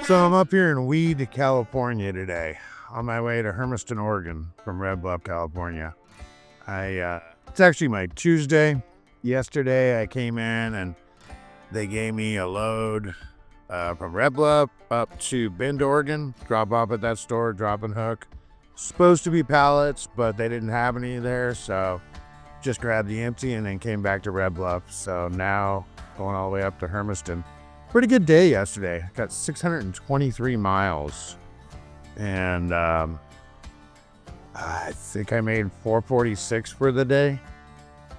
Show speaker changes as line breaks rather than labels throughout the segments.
So I'm up here in Weed, California today, on my way to Hermiston, Oregon from Red Bluff, California. It's actually my Tuesday. Yesterday I came in and they gave me a load from Red Bluff up to Bend, Oregon, drop off at that store, drop and hook. Supposed to be pallets, but they didn't have any there, so just grabbed the empty and then came back to Red Bluff. So now going all the way up to Hermiston. Pretty good day yesterday. Got 623 miles. And I think I made 446 for the day.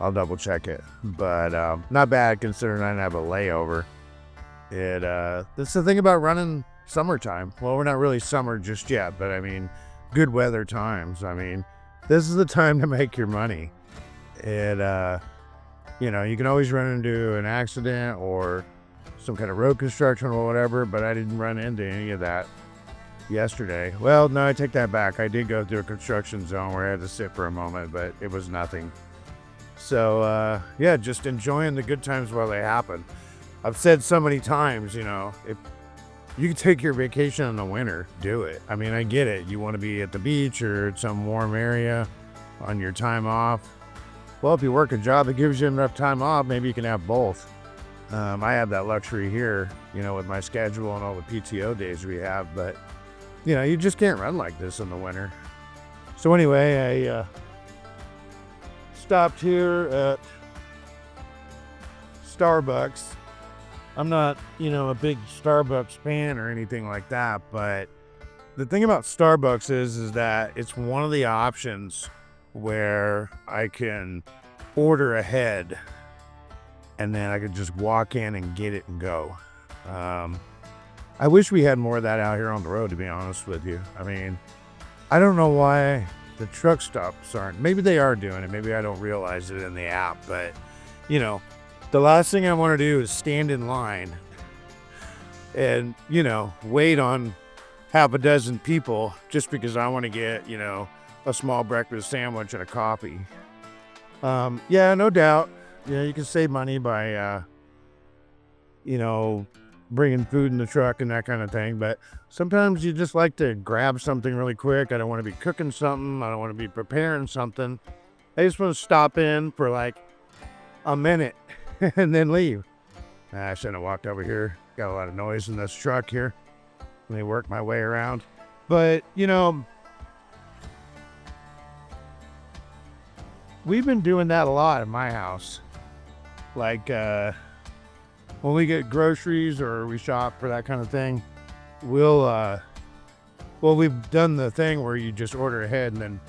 I'll double check it. But not bad considering I didn't have a layover. That's the thing about running summertime. Well, we're not really summer just yet, but I mean, good weather times. I mean, this is the time to make your money. You can always run into an accident or some kind of road construction or whatever, but I didn't run into any of that yesterday. Well, no, I take that back. I did go through a construction zone where I had to sit for a moment, but it was nothing. So, yeah, just enjoying the good times while they happen. I've said so many times, if you can take your vacation in the winter, do it. I mean, I get it. You want to be at the beach or at some warm area on your time off. Well, if you work a job that gives you enough time off, maybe you can have both. I have that luxury here, with my schedule and all the PTO days we have, but, you just can't run like this in the winter. So anyway, I stopped here at Starbucks. I'm not, a big Starbucks fan or anything like that, but the thing about Starbucks is that it's one of the options where I can order ahead and then I could just walk in and get it and go. I wish we had more of that out here on the road, to be honest with you. I mean, I don't know why the truck stops aren't. Maybe they are doing it. Maybe I don't realize it in the app. But, the last thing I want to do is stand in line and, wait on half a dozen people just because I want to get, a small breakfast sandwich and a coffee. Yeah, no doubt. You can save money by, bringing food in the truck and that kind of thing. But sometimes you just like to grab something really quick. I don't want to be cooking something. I don't want to be preparing something. I just want to stop in for like a minute and then leave. I shouldn't have walked over here. Got a lot of noise in this truck here. Let me work my way around. But, we've been doing that a lot in my house. Like, when we get groceries or we shop for that kind of thing, we've done the thing where you just order ahead and then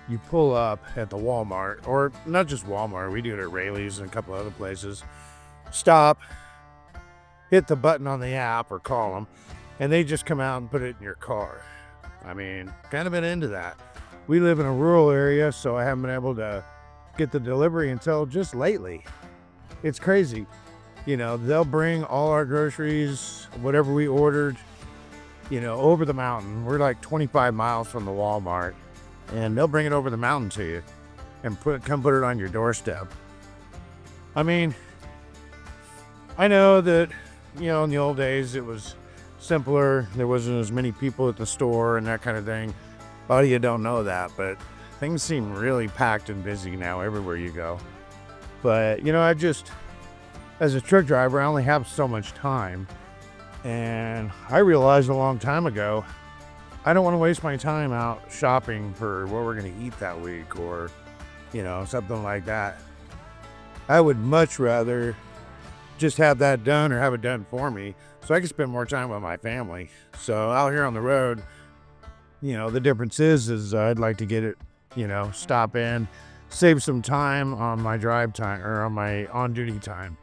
you pull up at the Walmart, or not just Walmart, we do it at Rayleigh's and a couple other places. Stop, hit the button on the app or call them, and they just come out and put it in your car. I mean, kind of been into that. We live in a rural area, so I haven't been able to get the delivery until just lately. It's crazy. They'll bring all our groceries, whatever we ordered, over the mountain. We're like 25 miles from the Walmart, and they'll bring it over the mountain to you and come put it on your doorstep. I mean, I know that, in the old days it was simpler. There wasn't as many people at the store and that kind of thing. A lot of you don't know that, but things seem really packed and busy now everywhere you go. But, as a truck driver, I only have so much time. And I realized a long time ago, I don't want to waste my time out shopping for what we're going to eat that week or, something like that. I would much rather just have that done or have it done for me so I can spend more time with my family. So out here on the road, the difference is I'd like to get it, stop in, save some time on my drive time or on my on-duty time.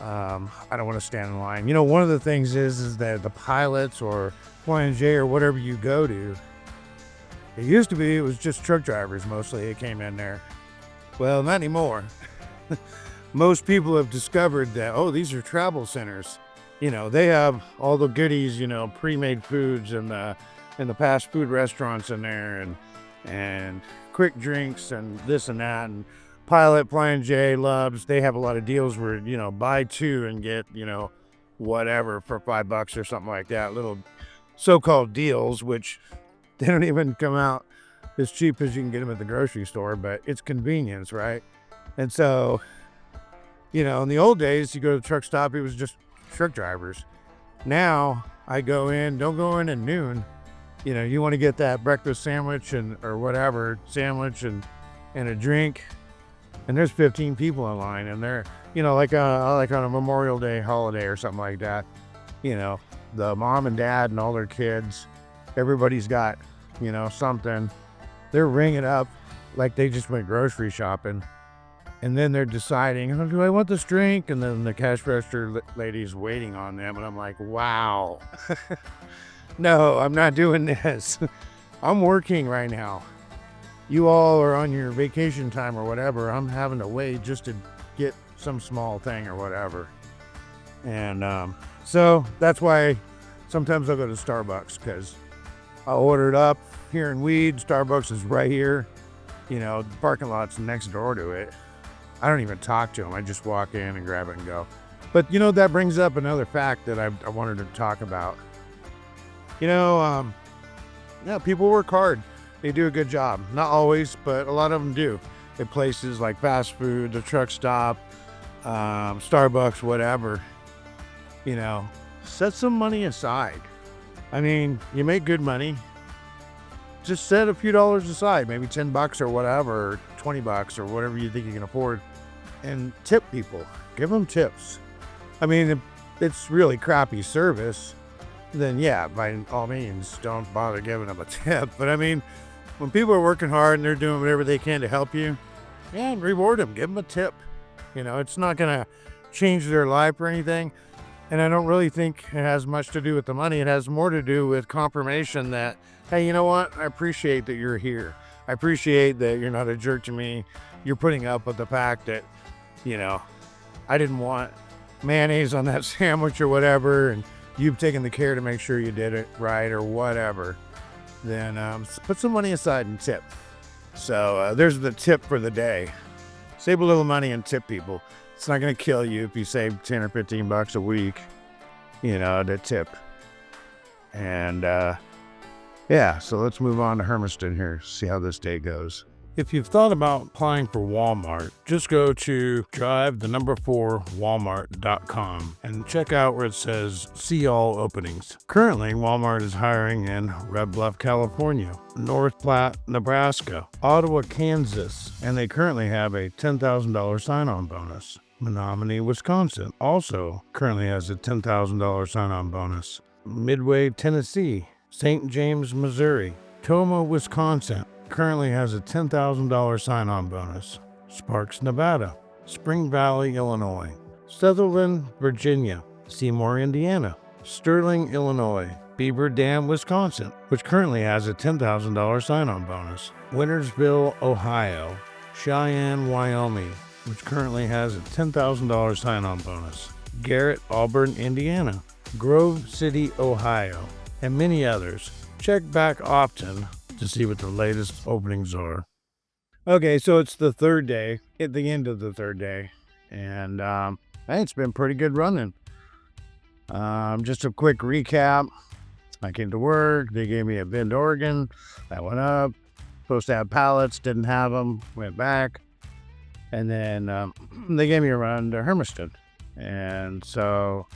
I don't want to stand in line. One of the things is that the pilots or J or whatever you go to, it used to be it was just truck drivers mostly that came in there. Well, not anymore. Most people have discovered that, these are travel centers. They have all the goodies, pre-made foods and the fast food restaurants in there and quick drinks and this and that. And Pilot, J, Loves, they have a lot of deals where, buy two and get, whatever for $5 or something like that. Little so-called deals, which they don't even come out as cheap as you can get them at the grocery store, but it's convenience, right? And so, you know, in the old days, you go to the truck stop, it was just truck drivers. Now I don't go in at noon. You know, you want to get that breakfast sandwich or whatever sandwich and a drink, and there's 15 people in line, and they're, you know, like on a Memorial Day holiday or something like that. You know, the mom and dad and all their kids, everybody's got, you know, something. They're ringing up like they just went grocery shopping, and then they're deciding, oh, do I want this drink? And then the cash register lady's waiting on them, and I'm like, wow. No, I'm not doing this. I'm working right now. You all are on your vacation time or whatever. I'm having to wait just to get some small thing or whatever. And so that's why sometimes I'll go to Starbucks, because I'll order it up here in Weed. Starbucks is right here. You know, the parking lot's next door to it. I don't even talk to them. I just walk in and grab it and go. But, you know, that brings up another fact that I wanted to talk about. You know, yeah, people work hard. They do a good job. Not always, but a lot of them do. At places like fast food, the truck stop, Starbucks, whatever. You know, set some money aside. I mean, you make good money. Just set a few dollars aside, maybe $10 or whatever, or $20 or whatever you think you can afford, and tip people. Give them tips. I mean, if it's really crappy service, then yeah, by all means, don't bother giving them a tip. But I mean, when people are working hard and they're doing whatever they can to help you, yeah, reward them. Give them a tip. You know, it's not going to change their life or anything. And I don't really think it has much to do with the money. It has more to do with confirmation that, hey, you know what? I appreciate that you're here. I appreciate that you're not a jerk to me. You're putting up with the fact that, you know, I didn't want mayonnaise on that sandwich or whatever, and you've taken the care to make sure you did it right or whatever. Then put some money aside and tip. So there's the tip for the day. Save a little money and tip people. It's not going to kill you if you save 10 or 15 bucks a week, you know, to tip. And yeah, so let's move on to Hermiston here, see how this day goes. If you've thought about applying for Walmart, just go to drive4walmart.com and check out where it says see all openings. Currently, Walmart is hiring in Red Bluff, California, North Platte, Nebraska, Ottawa, Kansas, and they currently have a $10,000 sign-on bonus. Menominee, Wisconsin also currently has a $10,000 sign-on bonus. Midway, Tennessee, St. James, Missouri, Toma, Wisconsin currently has a $10,000 sign-on bonus. Sparks, Nevada, Spring Valley, Illinois, Sutherland, Virginia, Seymour, Indiana, Sterling, Illinois, Beaver Dam, Wisconsin, which currently has a $10,000 sign-on bonus. Wintersville, Ohio, Cheyenne, Wyoming, which currently has a $10,000 sign-on bonus. Garrett, Auburn, Indiana, Grove City, Ohio, and many others. Check back often to see what the latest openings are. Okay, so it's the third day, at the end of the third day, and hey, it's been pretty good running. Just a quick recap. I came to work, they gave me a Bend, Oregon, that went up. Supposed to have pallets, didn't have them, went back. And then they gave me a run to Hermiston. And so,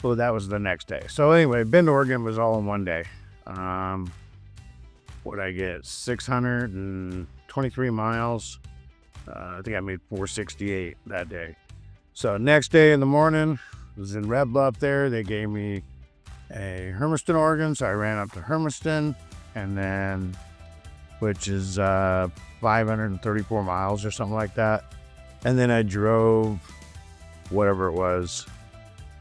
well, that was the next day. So anyway, Bend, Oregon was all in one day. What'd I get? 623 miles. I think I made 468 that day. So next day in the morning, was in Red Bluff there. They gave me a Hermiston, Oregon. So I ran up to Hermiston, and then, which is 534 miles or something like that. And then I drove whatever it was,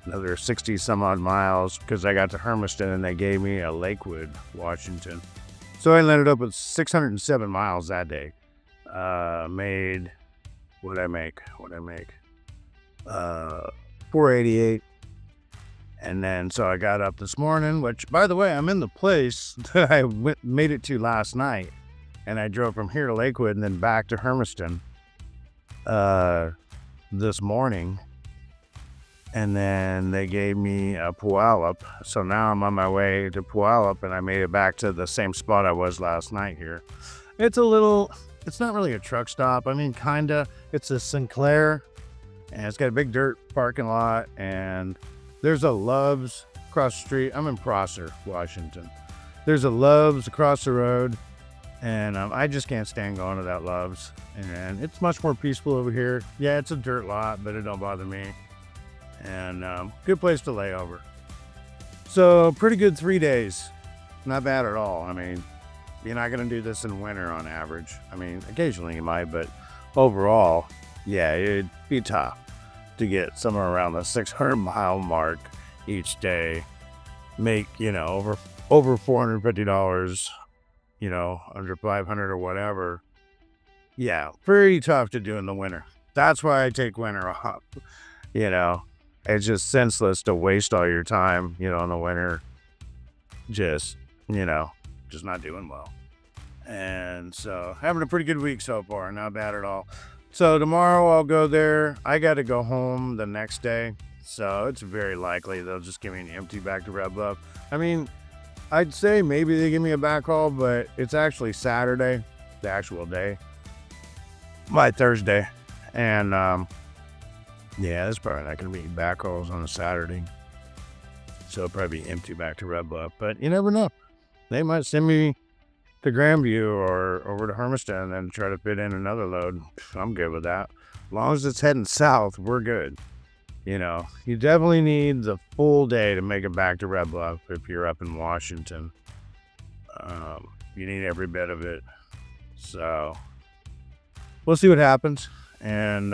another 60 some odd miles, because I got to Hermiston and they gave me a Lakewood, Washington. So I ended up with 607 miles that day. Made, what'd I make? 488. And then, so I got up this morning, which, by the way, I'm in the place that I made it to last night. And I drove from here to Lakewood and then back to Hermiston this morning. And then they gave me a Puyallup. So now I'm on my way to Puyallup, and I made it back to the same spot I was last night here. It's not really a truck stop. I mean, kinda. It's a Sinclair, and it's got a big dirt parking lot, and there's a Love's across the street. I'm in Prosser, Washington. There's a Love's across the road, and I just can't stand going to that Love's. And it's much more peaceful over here. Yeah, it's a dirt lot, but it don't bother me. And good place to lay over. So pretty good 3 days. Not bad at all. I mean, you're not going to do this in winter on average. I mean, occasionally you might, but overall, yeah, it'd be tough to get somewhere around the 600-mile mark each day. Make, over $450, under 500 or whatever. Yeah, pretty tough to do in the winter. That's why I take winter off. It's just senseless to waste all your time, in the winter. Just not doing well. And so having a pretty good week so far, not bad at all. So tomorrow I'll go there. I got to go home the next day. So it's very likely they'll just give me an empty back to Red Bluff. I mean, I'd say maybe they give me a backhaul, but it's actually Saturday, the actual day, by Thursday. And yeah, there's probably not going to be backhauls on a Saturday. So it'll probably be empty back to Red Bluff. But you never know. They might send me to Grandview or over to Hermiston and then try to fit in another load. I'm good with that. As long as it's heading south, we're good. You definitely need the full day to make it back to Red Bluff if you're up in Washington. You need every bit of it. So we'll see what happens. And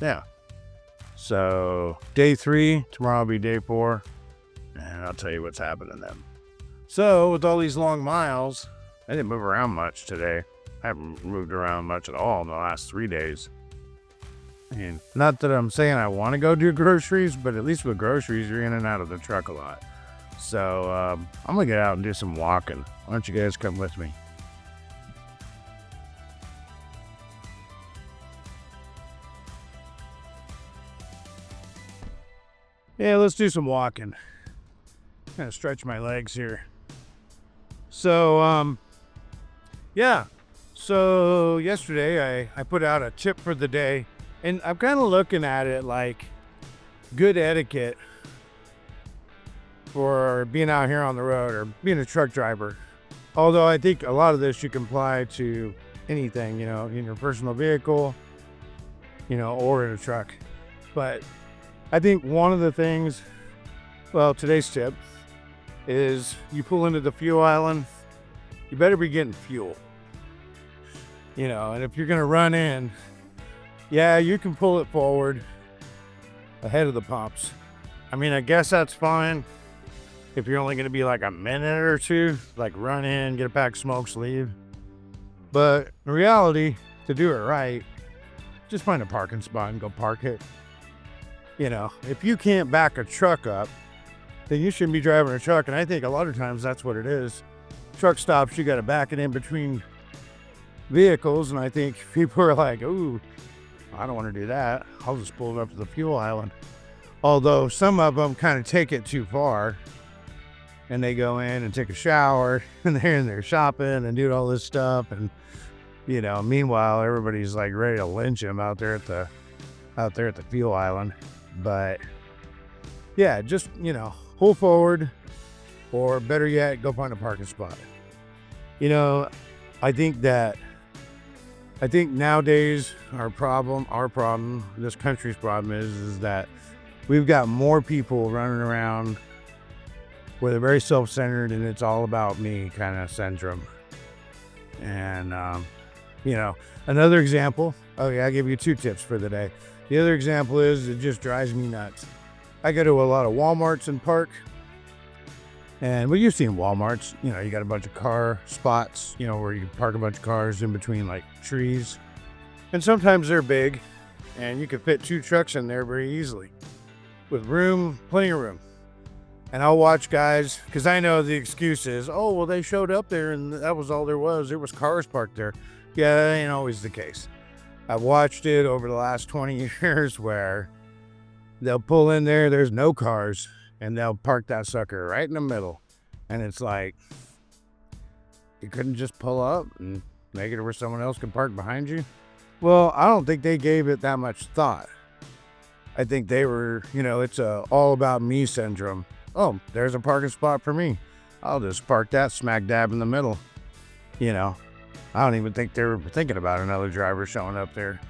yeah. So day 3, tomorrow will be day 4. And I'll tell you what's happening then. So with all these long miles, I didn't move around much today. I haven't moved around much at all in the last 3 days. And not that I'm saying I want to go do groceries, but at least with groceries, you're in and out of the truck a lot. So I'm going to get out and do some walking. Why don't you guys come with me? Yeah, let's do some walking. Kind of stretch my legs here. So, yeah. So yesterday I put out a tip for the day. And I'm kind of looking at it like good etiquette for being out here on the road or being a truck driver. Although I think a lot of this you can apply to anything, in your personal vehicle, or in a truck. But I think one of the things, today's tip is you pull into the fuel island, you better be getting fuel. And if you're going to run in, yeah, you can pull it forward ahead of the pumps. I mean, I guess that's fine if you're only going to be like a minute or two, like run in, get a pack of smokes, leave. But in reality, to do it right, just find a parking spot and go park it. If you can't back a truck up, then you shouldn't be driving a truck. And I think a lot of times that's what it is. Truck stops, you got to back it in between vehicles. And I think people are like, ooh, I don't want to do that. I'll just pull it up to the fuel island. Although some of them kind of take it too far and they go in and take a shower and they're in there shopping and doing all this stuff. And, meanwhile, everybody's like ready to lynch him out there at the fuel island. But yeah, just, pull forward, or better yet, go find a parking spot. I think nowadays our problem, this country's problem is that we've got more people running around where they're very self-centered and it's all about me kind of syndrome. And, another example, I'll give you 2 tips for the day. The other example is it just drives me nuts. I go to a lot of Walmarts and park. And you've seen Walmarts, you got a bunch of car spots, where you park a bunch of cars in between like trees. And sometimes they're big and you can fit 2 trucks in there very easily with room, plenty of room. And I'll watch guys, because I know the excuse is, oh, well, they showed up there and that was all there was. There was cars parked there. Yeah, that ain't always the case. I've watched it over the last 20 years where, they'll pull in there, there's no cars, and they'll park that sucker right in the middle. And it's like, you couldn't just pull up and make it where someone else can park behind you? Well, I don't think they gave it that much thought. I think they were, it's a all about me syndrome. Oh, there's a parking spot for me. I'll just park that smack dab in the middle. I don't even think they were thinking about another driver showing up there.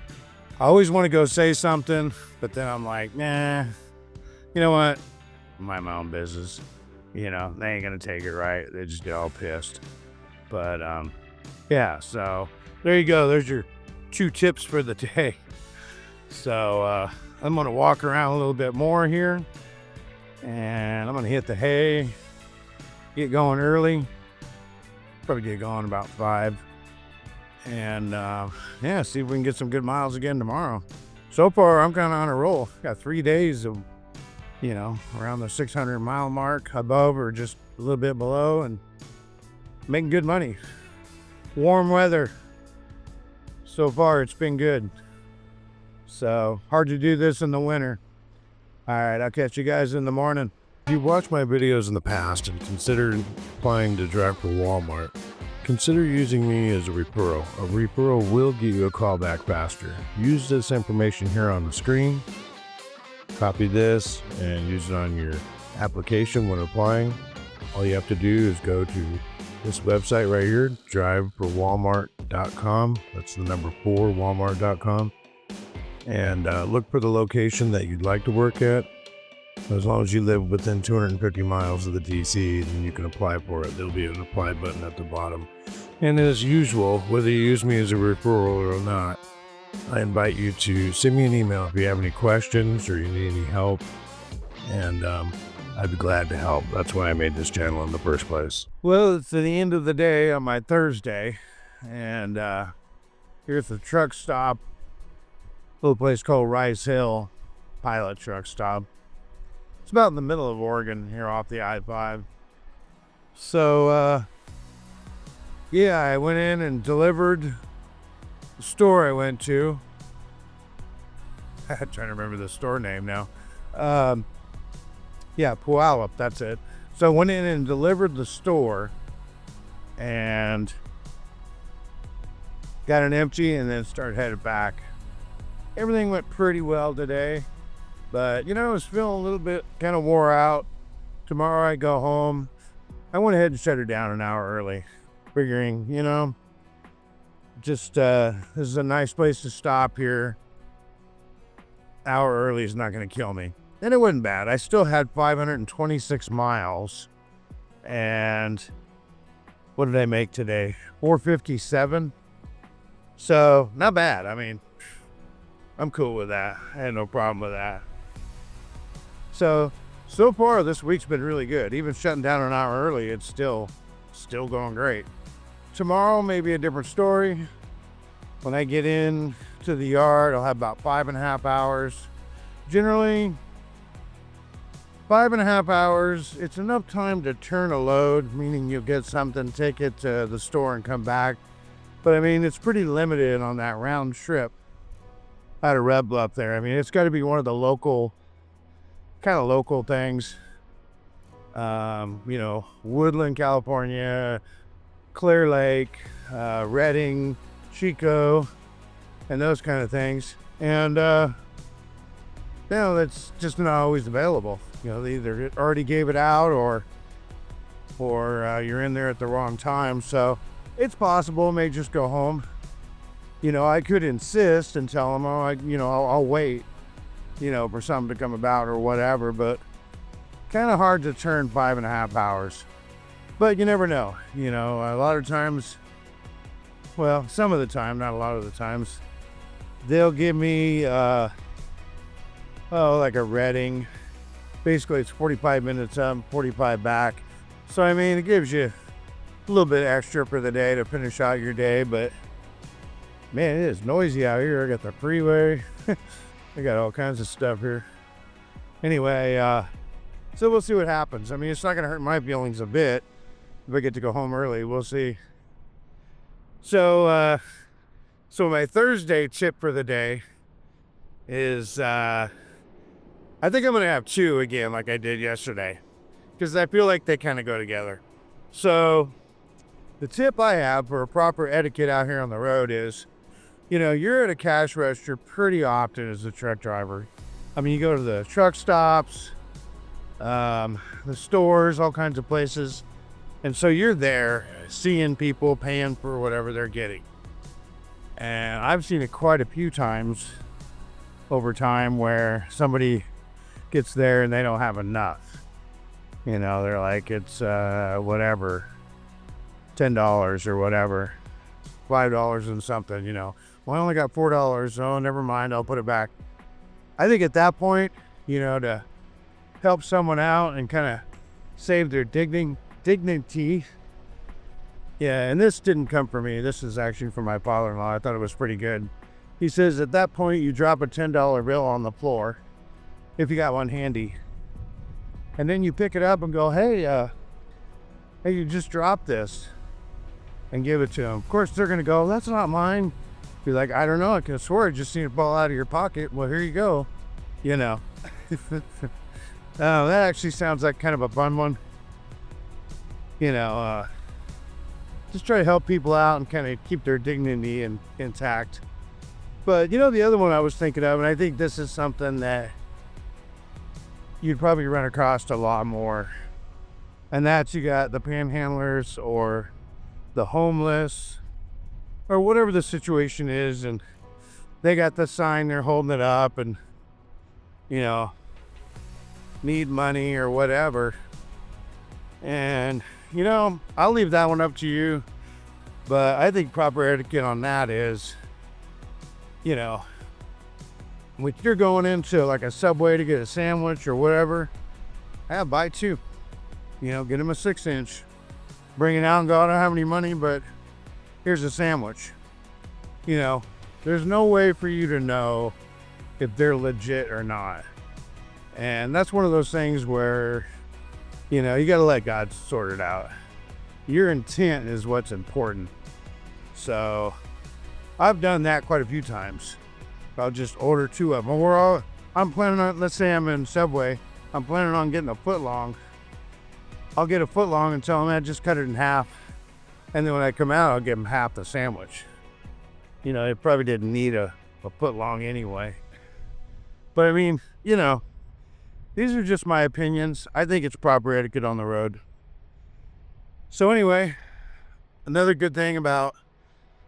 I always want to go say something, but then I'm like, nah, you know what? Mind my own business. They ain't going to take it right. They just get all pissed. But, yeah, so there you go. There's your 2 tips for the day. So, I'm going to walk around a little bit more here, and I'm going to hit the hay, get going early, probably get going about 5, and yeah, see if we can get some good miles again tomorrow. So far, I'm kind of on a roll. Got 3 days of, around the 600 mile mark, above or just a little bit below, and making good money. Warm weather. So far, it's been good. So, hard to do this in the winter. All right, I'll catch you guys in the morning.
If you've watched my videos in the past and considered applying to drive for Walmart, consider using me as a referral. A referral will get you a call back faster. Use this information here on the screen, copy this, and use it on your application when applying. All you have to do is go to this website right here, driveforwalmart.com. That's the number 4, walmart.com. And look for the location that you'd like to work at. As long as you live within 250 miles of the DC, then you can apply for it. There'll be an apply button at the bottom. And as usual, whether you use me as a referral or not, I invite you to send me an email if you have any questions or you need any help. And I'd be glad to help. That's why I made this channel in the first place.
Well, it's the end of the day on my Thursday, and here's the truck stop. A little place called Rice Hill, pilot truck stop. It's about in the middle of Oregon here off the I-5. So, yeah, I went in and delivered the store I went to. I'm trying to remember the store name now. Yeah, Puyallup, that's it. So I went in and delivered the store and got it empty and then started headed back. Everything went pretty well today, but I was feeling a little bit kind of wore out. Tomorrow I go home. I went ahead and shut her down an hour early, figuring, just this is a nice place to stop here. Hour early is not going to kill me. And it wasn't bad. I still had 526 miles. And what did I make today? 457. So not bad. I mean, I'm cool with that. I had no problem with that. So far this week's been really good. Even shutting down an hour early, it's still going great. Tomorrow may be a different story. When I get in to the yard, I'll have about 5.5 hours. Generally, 5.5 hours, it's enough time to turn a load, meaning you'll get something, take it to the store and come back. But I mean, it's pretty limited on that round trip out of Red Bluff there. I mean, it's got to be one of the local things. Woodland, California, Clear Lake, Redding, Chico, and those kind of things. And, that's just not always available. They either already gave it out or you're in there at the wrong time. So it's possible I may just go home. I could insist and tell them, I'll wait, for something to come about or whatever, but kind of hard to turn 5.5 hours. But you never know. A lot of times, well, some of the time, not a lot of the times, they'll give me, like a Redding. Basically, it's 45 minutes up, 45 back. So, I mean, it gives you a little bit extra for the day to finish out your day, but man, it is noisy out here. I got the freeway. I got all kinds of stuff here. Anyway, so we'll see what happens. I mean, it's not going to hurt my feelings a bit if I get to go home early. We'll see. So my Thursday tip for the day is I think I'm going to have 2 again like I did yesterday, because I feel like they kind of go together. So the tip I have for a proper etiquette out here on the road is, you're at a cash register pretty often as a truck driver. I mean, you go to the truck stops, the stores, all kinds of places. And so you're there seeing people paying for whatever they're getting. And I've seen it quite a few times over time where somebody gets there and they don't have enough. They're like, it's whatever, $10 or whatever, $5 and something, Well, I only got $4. Oh, never mind, I'll put it back. I think at that point, to help someone out and kind of save their dignity. Yeah, and this didn't come from me. This is actually from my father-in-law. I thought it was pretty good. He says at that point, you drop a $10 bill on the floor, if you got one handy. And then you pick it up and go, hey, you just dropped this, and give it to them. Of course, they're going to go, that's not mine. Be like, I don't know. I can swear I just seen it fall out of your pocket. Well, here you go. That actually sounds like kind of a fun one. Just try to help people out and kind of keep their dignity intact. But the other one I was thinking of, and I think this is something that you'd probably run across a lot more, and that's you got the panhandlers or the homeless or whatever the situation is, and they got the sign, they're holding it up, and need money or whatever. And I'll leave that one up to you, but I think proper etiquette on that is, when you're going into like a Subway to get a sandwich or whatever, buy 2. Get them a 6-inch. Bring it out and go, I don't have any money, but here's a sandwich. There's no way for you to know if they're legit or not. And that's one of those things where, you got to let God sort it out. Your intent is what's important. So I've done that quite a few times. I'll just order 2 of them. I'm planning on, let's say I'm in Subway, I'm planning on getting a foot long. I'll get a foot long and tell them, man, just cut it in half. And then when I come out, I'll give them half the sandwich. It probably didn't need a foot long anyway. But I mean, these are just my opinions. I think it's proper etiquette on the road. So anyway, another good thing about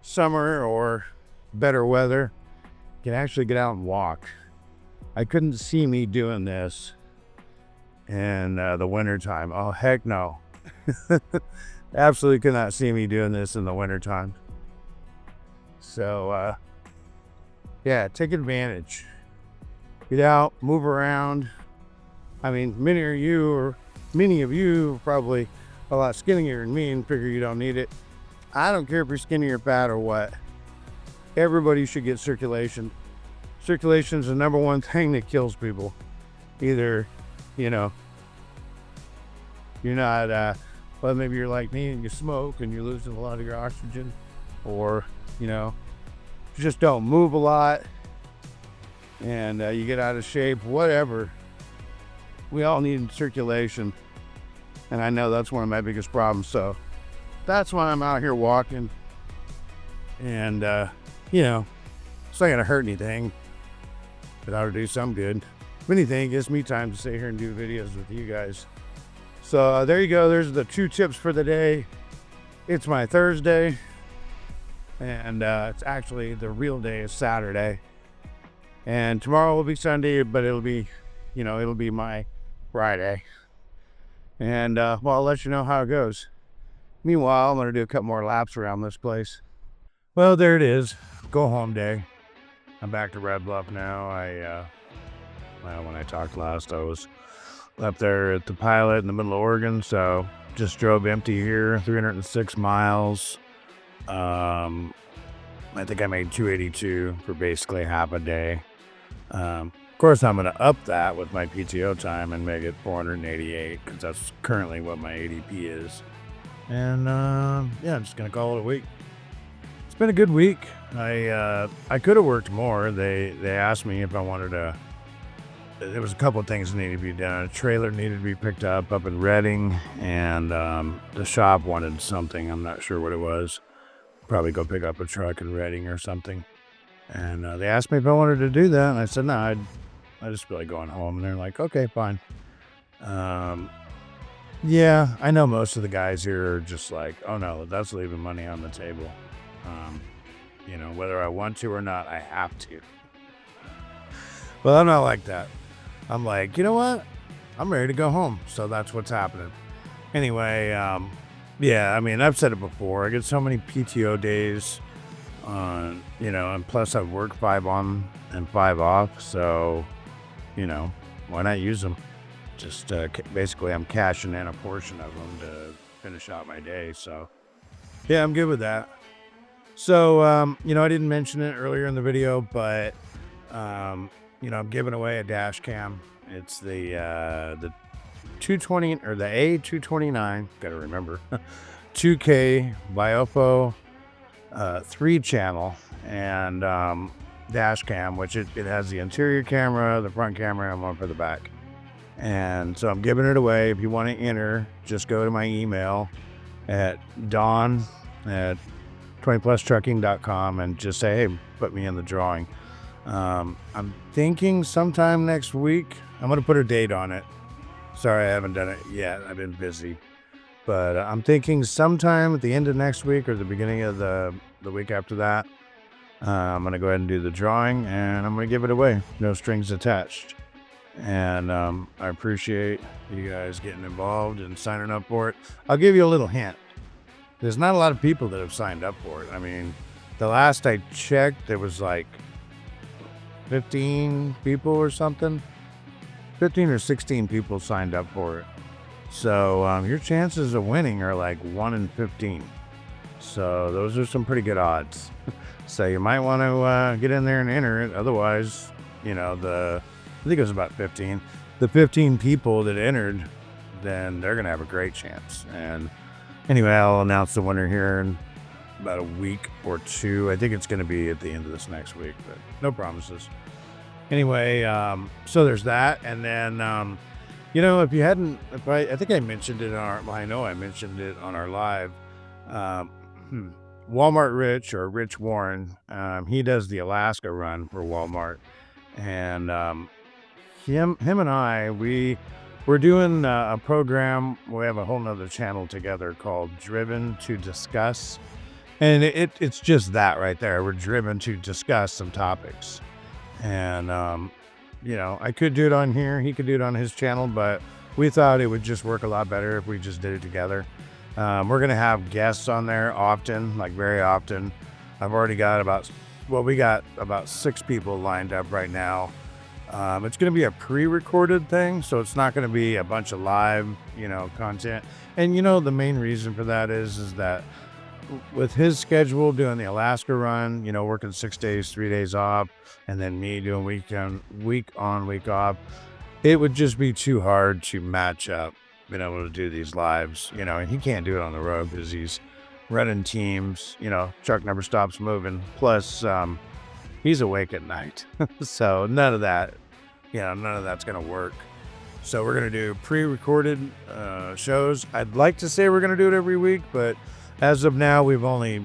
summer or better weather, you can actually get out and walk. I couldn't see me doing this in the wintertime. Oh, heck no. Absolutely could not see me doing this in the wintertime. So, yeah, take advantage. Get out, move around. I mean, many of you are probably a lot skinnier than me and figure you don't need it. I don't care if you're skinny or fat or what. Everybody should get circulation. Circulation is the number one thing that kills people. Either, you're not, well, maybe you're like me and you smoke and you're losing a lot of your oxygen, or, you just don't move a lot and you get out of shape, whatever. We all need circulation. And I know that's one of my biggest problems. So that's why I'm out here walking. And, it's not going to hurt anything. But ought to do some good. If anything, it gives me time to sit here and do videos with you guys. So there you go. There's the 2 tips for the day. It's my Thursday. And it's actually the real day is Saturday. And tomorrow will be Sunday, but it'll be my Friday. And, I'll let you know how it goes. Meanwhile, I'm going to do a couple more laps around this place. Well, there it is. Go home day. I'm back to Red Bluff now. When I talked last, I was up there at the Puyallup in the middle of Oregon, so just drove empty here, 306 miles. I think I made 282 for basically half a day. Of course, I'm going to up that with my PTO time and make it 488 because that's currently what my ADP is. And I'm just going to call it a week. It's been a good week. I could have worked more. They asked me if I wanted to there was a couple of things that needed to be done. A trailer needed to be picked up in Reading, and the shop wanted something. I'm not sure what it was. Probably go pick up a truck in Reading or something. And they asked me if I wanted to do that, and I said no. I just feel like going home. And they're like, okay, fine. Yeah, I know most of the guys here are just like, oh no, that's leaving money on the table. Whether I want to or not, I have to. Well, I'm not like that. I'm like, you know what? I'm ready to go home. So that's what's happening. Anyway, yeah, I mean, I've said it before. I get so many PTO days and plus I work 5 on and 5 off. So, why not use them? Just basically I'm cashing in a portion of them to finish out my day. So, yeah, I'm good with that. So, I didn't mention it earlier in the video, but, I'm giving away a dash cam. It's the 220 or the A229, gotta remember, 2K Biofo 3 channel and dash cam, which it has the interior camera, the front camera, and one for the back. And so I'm giving it away. If you want to enter, just go to my email at don@20plustrucking.com and just say, hey, put me in the drawing. I'm thinking sometime next week. I'm going to put a date on it. Sorry, I haven't done it yet. I've been busy. But I'm thinking sometime at the end of next week or the beginning of the week after that, I'm going to go ahead and do the drawing, and I'm going to give it away. No strings attached. And I appreciate you guys getting involved and signing up for it. I'll give you a little hint. There's not a lot of people that have signed up for it. I mean, the last I checked, there was like 15 people or something. 15 or 16 people signed up for it. So your chances of winning are like 1 in 15. So those are some pretty good odds. So you might want to get in there and enter it. Otherwise, I think it was about 15. The 15 people that entered, then they're going to have a great chance. And anyway, I'll announce the winner here in about a week or 2. I think it's going to be at the end of this next week, but no promises. Anyway, so there's that. And then, if you hadn't, I think I mentioned it I know I mentioned it on our live, Walmart Rich or Rich Warren, he does the Alaska run for Walmart. And him and I, we're doing a program. We have a whole nother channel together called Driven to Discuss. And it's just that right there. We're driven to discuss some topics. And, I could do it on here. He could do it on his channel, but we thought it would just work a lot better if we just did it together. We're going to have guests on there often, like very often. I've already got we got about 6 people lined up right now. It's going to be a pre-recorded thing, so it's not going to be a bunch of live, content. And, the main reason for that is that with his schedule doing the Alaska run, working 6 days, 3 days off, and then me doing week on, week off, it would just be too hard to match up, being able to do these lives, and he can't do it on the road because he's running teams, truck never stops moving. Plus, he's awake at night. So none of that's going to work. So we're going to do pre-recorded shows. I'd like to say we're going to do it every week, but as of now, we've only,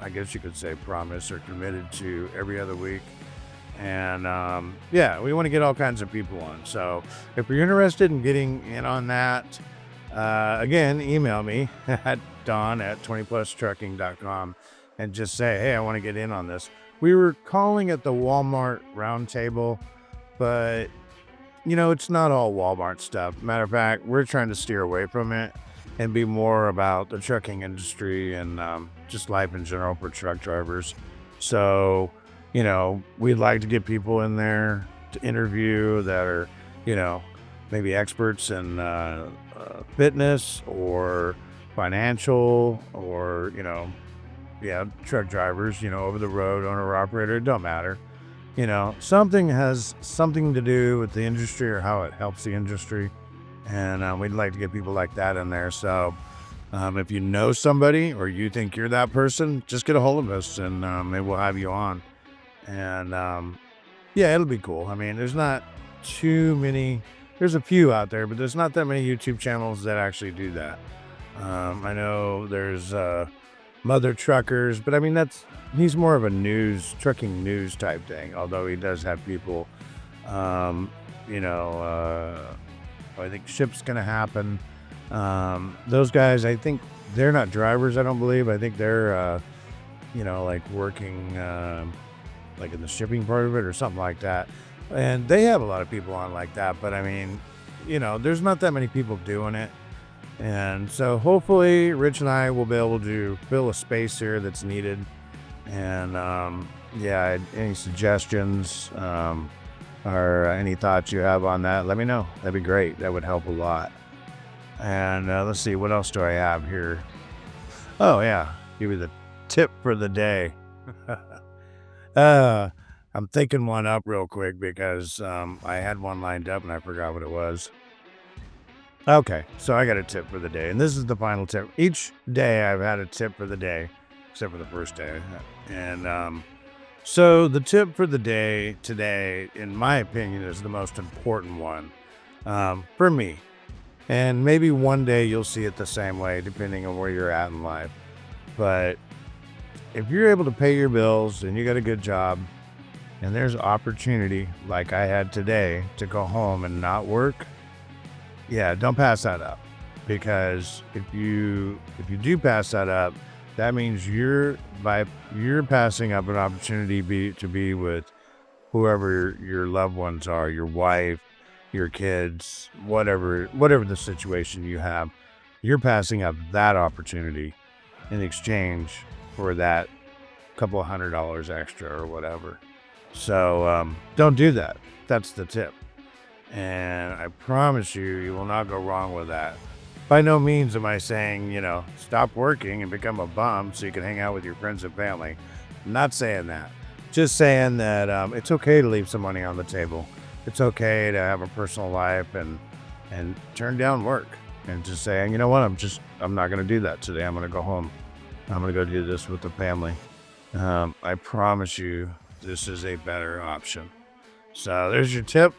I guess you could say, promised or committed to every other week. And we want to get all kinds of people on. So if you're interested in getting in on that, again, email me at don@20plustrucking.com and just say, hey, I want to get in on this. We were calling it the Walmart Roundtable, but, it's not all Walmart stuff. Matter of fact, we're trying to steer away from it and be more about the trucking industry and just life in general for truck drivers. So, we'd like to get people in there to interview that are, maybe experts in fitness or financial or, truck drivers, over the road, owner operator, it don't matter. Something has something to do with the industry or how it helps the industry. And we'd like to get people like that in there. So if you know somebody or you think you're that person, just get a hold of us and maybe we'll have you on. And it'll be cool. I mean, there's not too many. There's a few out there, but there's not that many YouTube channels that actually do that. I know there's Mother Truckers, but I mean, he's more of a trucking news type thing, although he does have people, I think Ship's Gonna Happen. Those guys, I think they're not drivers, I don't believe. I think they're, like working, like in the shipping part of it or something like that. And they have a lot of people on like that, but I mean, there's not that many people doing it. And so hopefully Rich and I will be able to fill a space here that's needed. And any suggestions or any thoughts you have on that, let me know. That'd be great. That would help a lot. And let's see, what else do I have here? Oh yeah, give you the tip for the day. I'm thinking one up real quick because I had one lined up and I forgot what it was. Okay, so I got a tip for the day, and this is the final tip. Each day I've had a tip for the day, except for the first day. And so the tip for the day today, in my opinion, is the most important one for me. And maybe one day you'll see it the same way, depending on where you're at in life. But if you're able to pay your bills and you got a good job, and there's opportunity like I had today to go home and not work, yeah, don't pass that up. Because if you do pass that up, that means you're passing up an opportunity to be with whoever your loved ones are, your wife, your kids, whatever the situation you have. You're passing up that opportunity in exchange for that couple of $100 extra or whatever. So don't do that. That's the tip. And I promise you will not go wrong with that. By no means am I saying, stop working and become a bum so you can hang out with your friends and family. I'm not saying that. Just saying that it's okay to leave some money on the table. It's okay to have a personal life and turn down work and just saying, you know what, I'm not going to do that today. I'm going to go home. I'm going to go do this with the family. I promise you this is a better option. So there's your tip.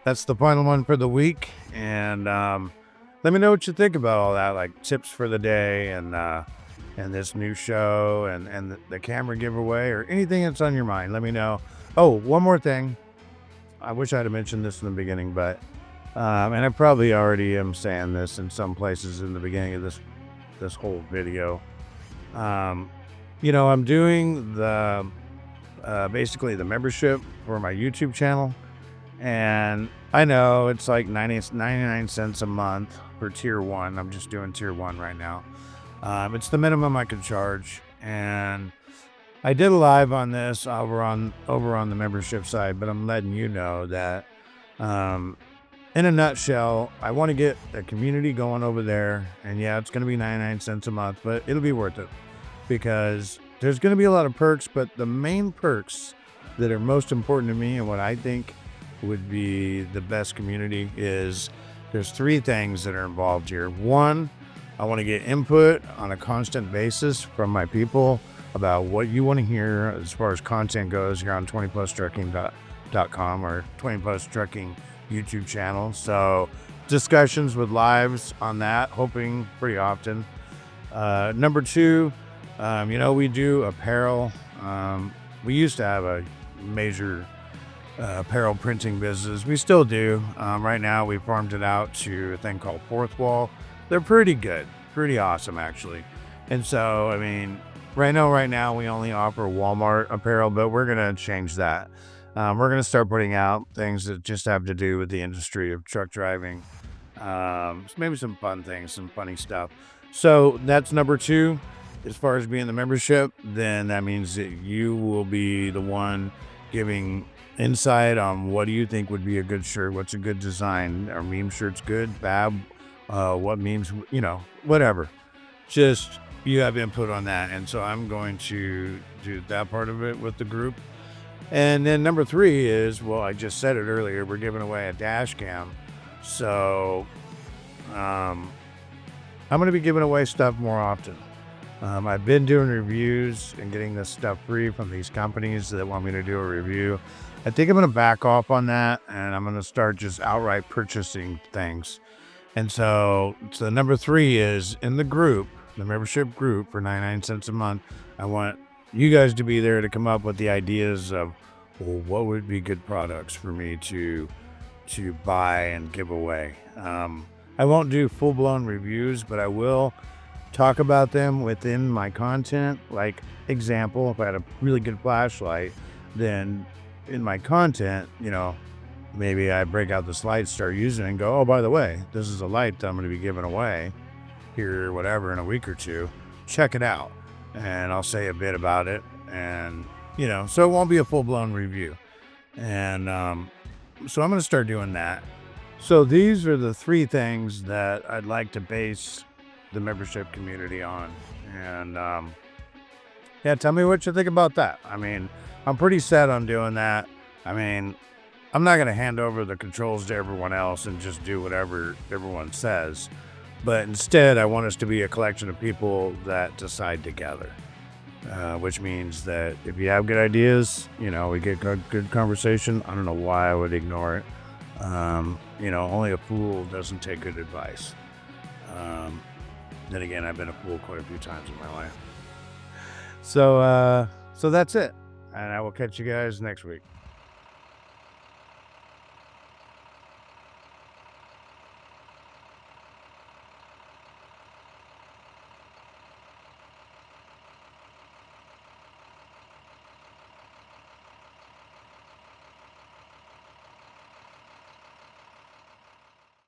That's the final one for the week. And let me know what you think about all that, like tips for the day and this new show and the camera giveaway or anything that's on your mind. Let me know. Oh, one more thing. I wish I'd have mentioned this in the beginning, but and I probably already am saying this in some places in the beginning of this whole video. I'm doing the basically the membership for my YouTube channel. And I know it's like 99 cents a month for tier 1. I'm just doing tier 1 right now. It's the minimum I could charge. And I did a live on this over on the membership side, but I'm letting you know that in a nutshell, I want to get a community going over there. And yeah, it's going to be 99 cents a month, but it'll be worth it because there's going to be a lot of perks. But the main perks that are most important to me and what I think would be the best community is there's 3 things that are involved here. 1, I want to get input on a constant basis from my people about what you want to hear as far as content goes here on 20plustrucking.com or 20plus trucking YouTube channel. So discussions with lives on that, hoping pretty often. Number 2, we do apparel. We used to have a major apparel printing business. We still do. Right now we farmed it out to a thing called Fourth Wall. They're pretty good, pretty awesome actually. And so, I mean, right now we only offer Walmart apparel, but we're going to change that. We're going to start putting out things that just have to do with the industry of truck driving. Maybe some fun things, some funny stuff. So that's number 2. As far as being the membership, then that means that you will be the one giving insight on what do you think would be a good shirt, what's a good design, are meme shirts good, bad, what memes, whatever. Just you have input on that. And so I'm going to do that part of it with the group. And then number 3 is, well, I just said it earlier, we're giving away a dash cam. So I'm going to be giving away stuff more often. I've been doing reviews and getting this stuff free from these companies that want me to do a review. I think I'm going to back off on that, and I'm going to start just outright purchasing things. And so number 3 is in the group, the membership group for 99 cents a month. I want you guys to be there to come up with the ideas of, well, what would be good products for me to buy and give away. I won't do full-blown reviews, but I will talk about them within my content. Like, example, if I had a really good flashlight, then in my content, maybe I break out this light, start using it, and go, oh, by the way, this is a light that I'm going to be giving away here, whatever, in a week or two. Check it out. And I'll say a bit about it. And, so it won't be a full-blown review. And so I'm going to start doing that. So these are the 3 things that I'd like to base the membership community on. And yeah, tell me what you think about that. I mean, I'm pretty set on doing that. I mean, I'm not going to hand over the controls to everyone else and just do whatever everyone says. But instead, I want us to be a collection of people that decide together. Which means that if you have good ideas, we get good conversation. I don't know why I would ignore it. Only a fool doesn't take good advice. Then again, I've been a fool quite a few times in my life. So that's it. And I will catch you guys next week.